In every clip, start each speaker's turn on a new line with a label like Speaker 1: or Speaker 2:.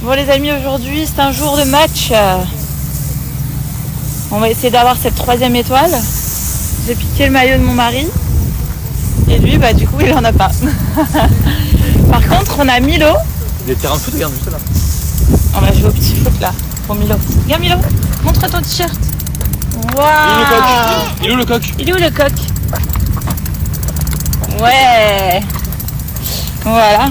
Speaker 1: Bon les amis, aujourd'hui c'est un jour de match. On va essayer d'avoir cette 3e étoile. J'ai piqué le maillot de mon mari. Et lui, bah du coup, il en a pas. Par contre, on a Milo.
Speaker 2: Des terrains de foot, regarde juste là.
Speaker 1: On va jouer au petit foot là, pour Milo. Regarde Milo, montre ton t-shirt. Waouh!
Speaker 2: Il est où le coq?
Speaker 1: Il est où le coq? Ouais! Voilà.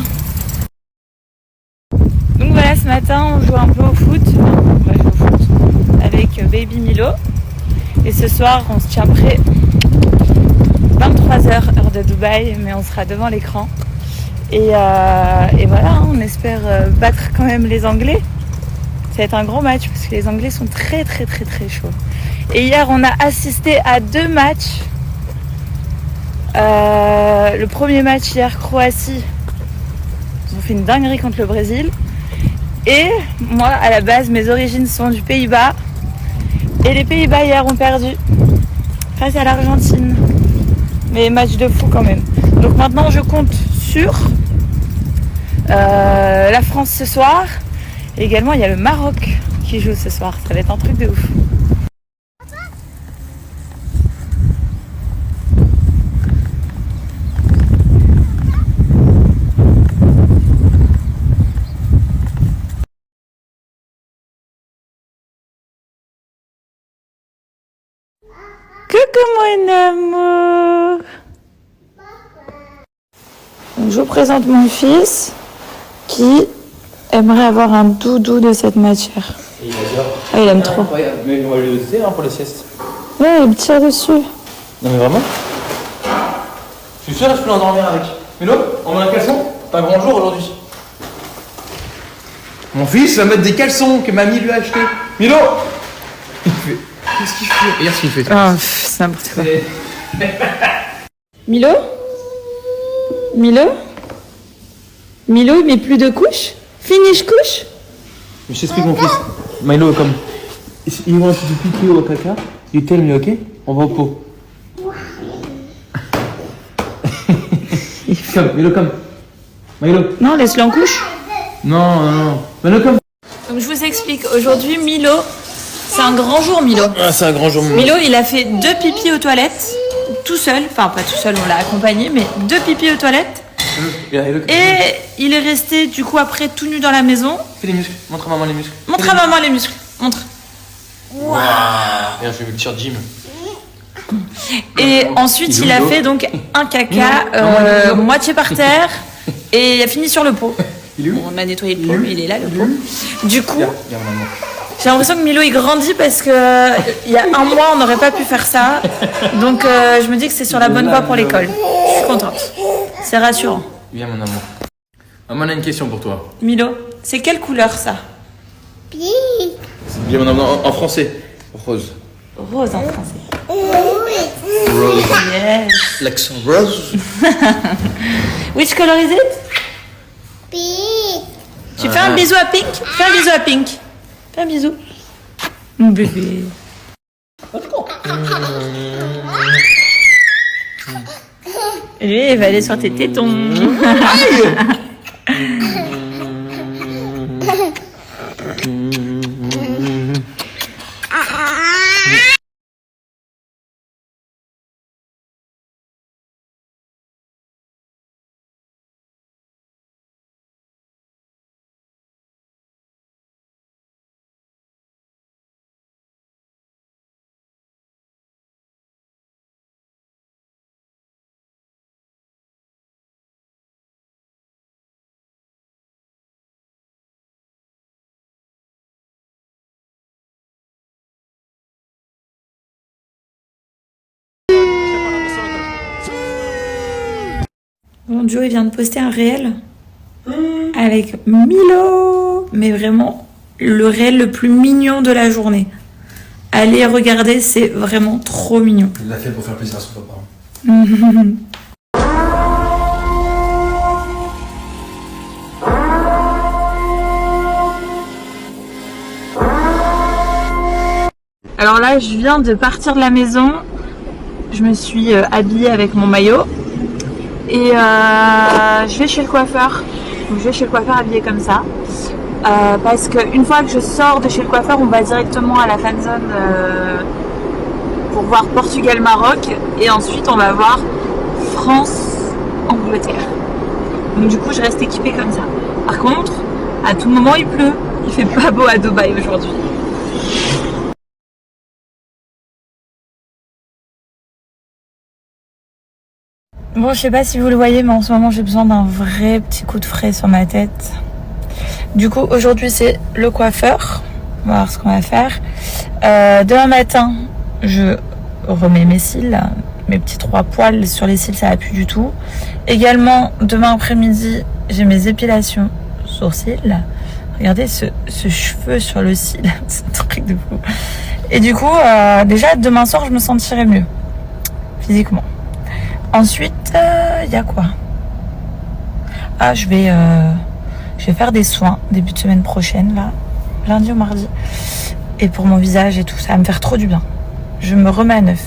Speaker 1: Donc voilà, ce matin, on joue un peu au foot. On va jouer au foot avec Baby Milo. Et ce soir, on se tient prêt. 23h, heure de Dubaï, mais on sera devant l'écran. Et voilà, on espère battre quand même les Anglais. Ça va être un gros match parce que les Anglais sont très très très très chauds. Et hier, on a assisté à 2 matchs. Le premier match hier, Croatie. Ils ont fait une dinguerie contre le Brésil. Et moi, à la base, mes origines sont du Pays-Bas. Et les Pays-Bas hier ont perdu face à l'Argentine. Mais match de fou quand même. Donc maintenant, je compte sur la France ce soir. Et également, il y a le Maroc qui joue ce soir. Ça va être un truc de ouf. Coucou mon amour. Donc, je vous présente mon fils qui aimerait avoir un doudou de cette matière.
Speaker 2: Et il adore.
Speaker 1: Ah, il aime trop.
Speaker 2: Incroyable. Mais on va lui doser pour la sieste.
Speaker 1: Ouais, il me tire dessus.
Speaker 2: Non mais vraiment? Je suis sûr que je peux l'endormir avec. Milo, on met un caleçon? C'est un grand jour aujourd'hui. Mon fils va mettre des caleçons que mamie lui a acheté. Milo! Il fait... Qu'est-ce qu'il fait? Regarde ce qu'il fait.
Speaker 1: Oh, c'est n'importe quoi. Milo? Milo? Milo, il met plus de couches? Finish couche?
Speaker 2: Mais je t'explique mon fils. Milo, comme... Il want to pipi au caca. You tell me, ok? On va au pot. Comme, Milo, comme. Milo.
Speaker 1: Non, laisse-le en couche.
Speaker 2: Non. Milo, comme.
Speaker 1: Donc je vous explique, aujourd'hui Milo, c'est un grand jour Milo.
Speaker 2: Ah, c'est un grand jour.
Speaker 1: Milo, il a fait 2 pipis aux toilettes, tout seul, enfin pas tout seul, on l'a accompagné, mais 2 pipis aux toilettes. Et il est resté du coup après tout nu dans la maison.
Speaker 2: Fais les muscles, montre à maman les muscles.
Speaker 1: Montre à maman les muscles, montre.
Speaker 2: Waouh. Regarde, je vais le t-shirt gym.
Speaker 1: Et ensuite il a fait donc un caca moitié par terre et il a fini sur le pot. On a nettoyé le pot, mais il est là le pot. Du coup, j'ai l'impression que Milo il grandit parce que il y a un mois on n'aurait pas pu faire ça. Donc je me dis que c'est sur la bonne voie pour l'école. Je suis contente. C'est rassurant.
Speaker 2: Viens mon amour. Maman a une question pour toi.
Speaker 1: Milo, c'est quelle couleur ça?
Speaker 2: Viens mon amour, en français. Rose.
Speaker 1: Rose en français.
Speaker 2: Rose.
Speaker 1: Yes.
Speaker 2: L'accent rose.
Speaker 1: Which color is it?
Speaker 3: Pink.
Speaker 1: Tu fais un bisou à Pink? Fais un bisou à Pink. Fais un bisou. Mon bébé. Et lui, il va aller sur tes tétons. Mon Joe, il vient de poster un réel avec Milo. Mais vraiment, le réel le plus mignon de la journée. Allez regarder, c'est vraiment trop mignon.
Speaker 2: Il l'a fait pour faire plaisir à son papa.
Speaker 1: Alors là, je viens de partir de la maison. Je me suis habillée avec mon maillot. Et je vais chez le coiffeur. Donc, je vais chez le coiffeur habillée comme ça. parce qu'une fois que je sors de chez le coiffeur, on va directement à la fan zone pour voir Portugal-Maroc et ensuite on va voir France-Angleterre. Donc du coup je reste équipée comme ça. Par contre, à tout moment il pleut, il fait pas beau à Dubaï aujourd'hui. Bon, je sais pas si vous le voyez, mais en ce moment j'ai besoin d'un vrai petit coup de frais sur ma tête. Du coup, aujourd'hui c'est le coiffeur. On va voir ce qu'on va faire. Demain matin, je remets mes cils. Mes petits 3 poils sur les cils, ça va plus du tout. Également, demain après-midi, j'ai mes épilations sourcils. Regardez ce cheveu sur le cil, c'est un truc de fou. Et du coup, déjà demain soir, je me sentirai mieux physiquement. Ensuite, il y a quoi? Ah, je vais faire des soins début de semaine prochaine, là, lundi ou mardi. Et pour mon visage et tout, ça va me faire trop du bien. Je me remets à neuf.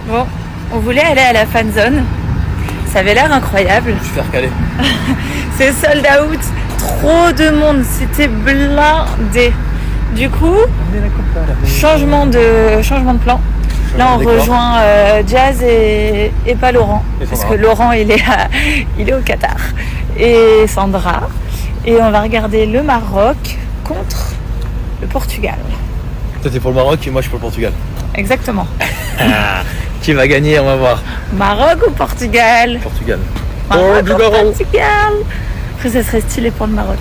Speaker 1: Bon, on voulait aller à la fan zone. Ça avait l'air incroyable.
Speaker 2: Je vais faire caler.
Speaker 1: C'est sold out. Trop de monde. C'était blindé. Du coup, changement de plan. Là, on rejoint Jazz et pas Laurent. Parce que Laurent, il est au Qatar. Et Sandra. Et on va regarder le Maroc contre le Portugal.
Speaker 2: Toi, t'es pour le Maroc et moi, je suis pour le Portugal.
Speaker 1: Exactement.
Speaker 2: Qui va gagner, on va voir.
Speaker 1: Maroc ou Portugal?
Speaker 2: Portugal.
Speaker 1: Maroc ou Portugal? Après, ça serait stylé pour le Maroc.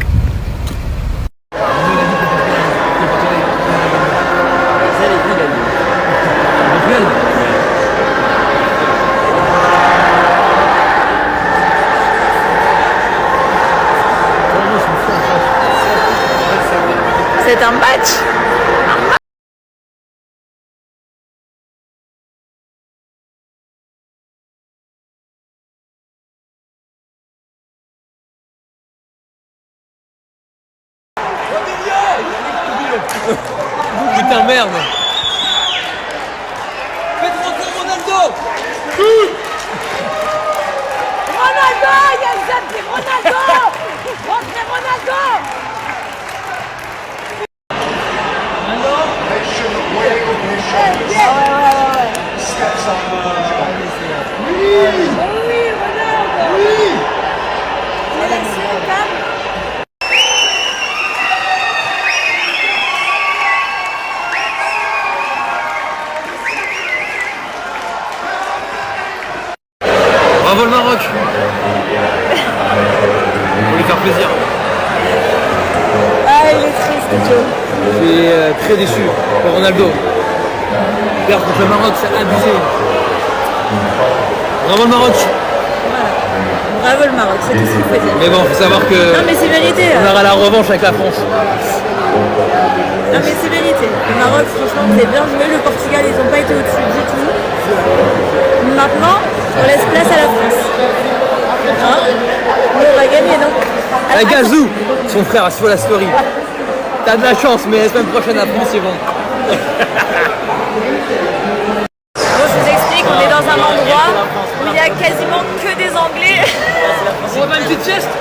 Speaker 1: C'est un match.
Speaker 2: Putain, merde. Faites rentrer Ronaldo.
Speaker 1: Ronaldo, il y a le petit Ronaldo. Rentrez Ronaldo.
Speaker 2: Bravo le Maroc. Pour lui faire plaisir.
Speaker 1: Ah, il est triste, Joe.
Speaker 2: Je suis très déçu pour Ronaldo. Perdre contre le Maroc, c'est abusé. Bravo le Maroc.
Speaker 1: Voilà. Bravo le Maroc, c'est tout ce qu'il faut dire.
Speaker 2: Mais bon, faut savoir que
Speaker 1: Non mais c'est vérité.
Speaker 2: on aura la revanche avec la France.
Speaker 1: Non mais c'est vérité. Le Maroc, franchement, vous avez bien joué. Le Portugal, ils n'ont pas été au-dessus du tout. Maintenant, on laisse place à la France. Hein? On va gagner, non?
Speaker 2: La Gazou, son frère a sur la story. T'as de la chance, mais la semaine prochaine la France c'est bon.
Speaker 1: Bon, je vous explique, on est dans un endroit où il y a quasiment que des Anglais.
Speaker 2: On va faire une petite sieste.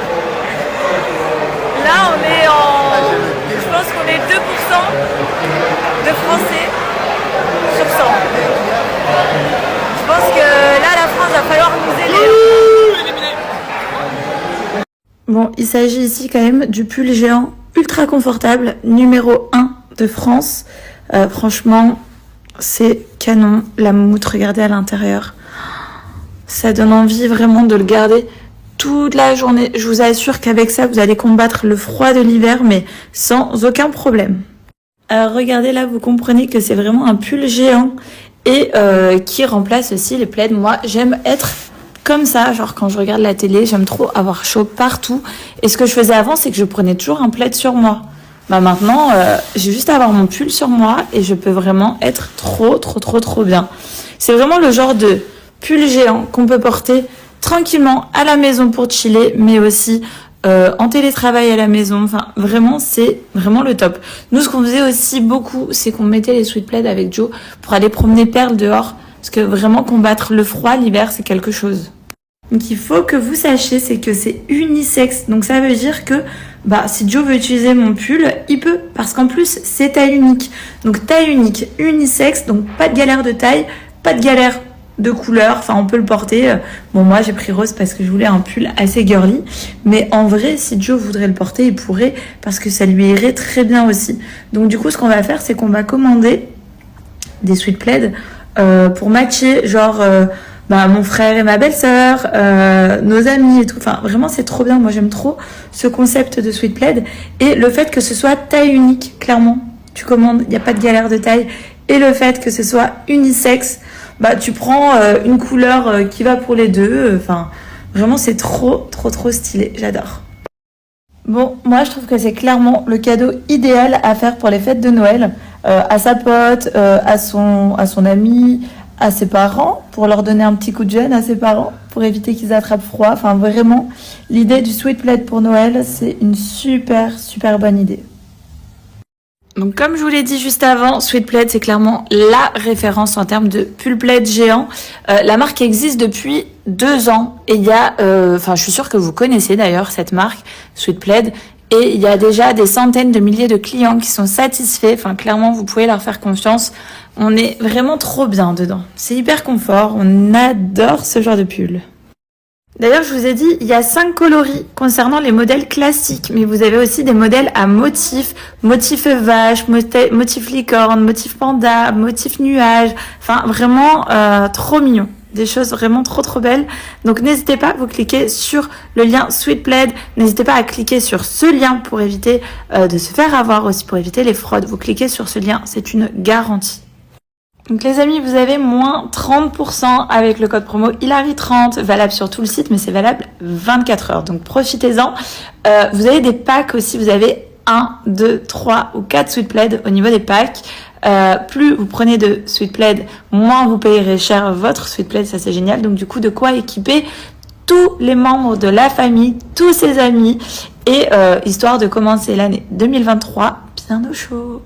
Speaker 1: Là, on est je pense qu'on est 2% de Français sur 100. Je pense que là, la France va falloir nous aider. Bon, il s'agit ici quand même du pull géant ultra confortable, numéro 1 de France. Franchement, c'est canon. La moumoute, regardez à l'intérieur. Ça donne envie vraiment de le garder toute la journée. Je vous assure qu'avec ça, vous allez combattre le froid de l'hiver, mais sans aucun problème. Alors regardez là, vous comprenez que c'est vraiment un pull géant et qui remplace aussi les plaids. Moi, j'aime être comme ça, genre quand je regarde la télé, j'aime trop avoir chaud partout. Et ce que je faisais avant, c'est que je prenais toujours un plaid sur moi. Bah maintenant, j'ai juste à avoir mon pull sur moi et je peux vraiment être trop bien. C'est vraiment le genre de pull géant qu'on peut porter tranquillement à la maison pour chiller, mais aussi en télétravail à la maison. Enfin, vraiment, c'est vraiment le top. Nous, ce qu'on faisait aussi beaucoup, c'est qu'on mettait les sweat plaids avec Joe pour aller promener Perle dehors. Parce que vraiment, combattre le froid l'hiver, c'est quelque chose. Donc, il faut que vous sachiez, c'est que c'est unisexe. Donc, ça veut dire que si Joe veut utiliser mon pull, il peut. Parce qu'en plus, c'est taille unique. Donc, taille unique, unisexe. Donc, pas de galère de taille, pas de galère de couleur, enfin on peut le porter. Bon, moi j'ai pris rose parce que je voulais un pull assez girly, mais en vrai si Joe voudrait le porter, il pourrait, parce que ça lui irait très bien aussi. Donc du coup ce qu'on va faire, c'est qu'on va commander des sweat plaids pour matcher, genre mon frère et ma belle-sœur, nos amis et tout. Enfin vraiment c'est trop bien, moi j'aime trop ce concept de sweat plaid et le fait que ce soit taille unique, clairement tu commandes, il n'y a pas de galère de taille, et le fait que ce soit unisexe, tu prends une couleur qui va pour les deux. Enfin, vraiment, c'est trop stylé. J'adore. Bon, moi, je trouve que c'est clairement le cadeau idéal à faire pour les fêtes de Noël. À sa pote, à son ami, à ses parents, pour leur donner un petit coup de jeune à ses parents, pour éviter qu'ils attrapent froid. Enfin, vraiment, l'idée du sweat plaid pour Noël, c'est une super bonne idée. Donc comme je vous l'ai dit juste avant, Sweat Plaid c'est clairement la référence en termes de pull plaid géant. La marque existe depuis 2 ans et il y a, je suis sûre que vous connaissez d'ailleurs cette marque Sweat Plaid, et il y a déjà des centaines de milliers de clients qui sont satisfaits. Enfin clairement vous pouvez leur faire confiance. On est vraiment trop bien dedans. C'est hyper confort, on adore ce genre de pull. D'ailleurs, je vous ai dit, il y a 5 coloris concernant les modèles classiques, mais vous avez aussi des modèles à motifs, motif vache, motif licorne, motif panda, motif nuage, enfin vraiment trop mignon. Des choses vraiment trop belles. Donc n'hésitez pas, vous cliquez sur le lien Sweat Plaid, n'hésitez pas à cliquer sur ce lien pour éviter de se faire avoir aussi, pour éviter les fraudes. Vous cliquez sur ce lien, c'est une garantie. Donc les amis, vous avez moins 30% avec le code promo Hilary30, valable sur tout le site, mais c'est valable 24 heures. Donc profitez-en. Vous avez des packs aussi, vous avez 1, 2, 3 ou 4 sweat plaids au niveau des packs. Plus vous prenez de sweat plaid, moins vous payerez cher votre sweat plaid, ça c'est génial. Donc du coup, de quoi équiper tous les membres de la famille, tous ses amis, et histoire de commencer l'année 2023 bien au chaud.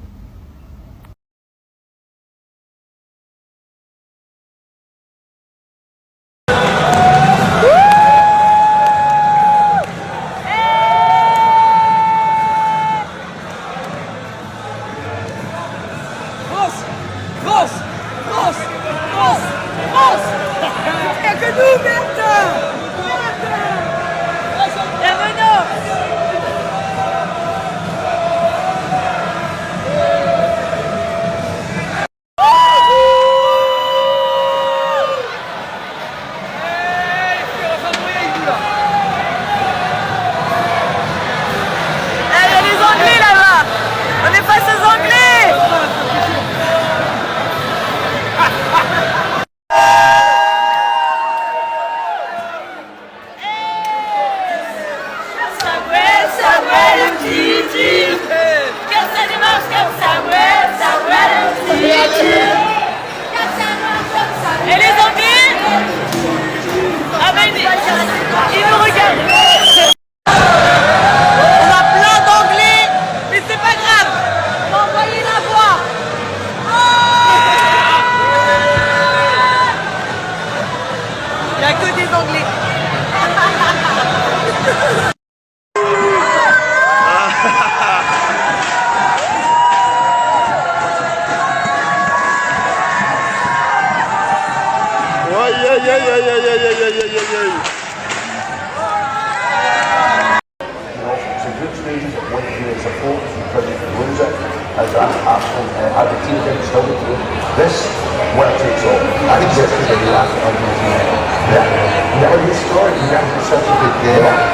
Speaker 4: This Well, it's all. I think it's just because they laugh at other people. Yeah. Now you start, you got yourself a big deal.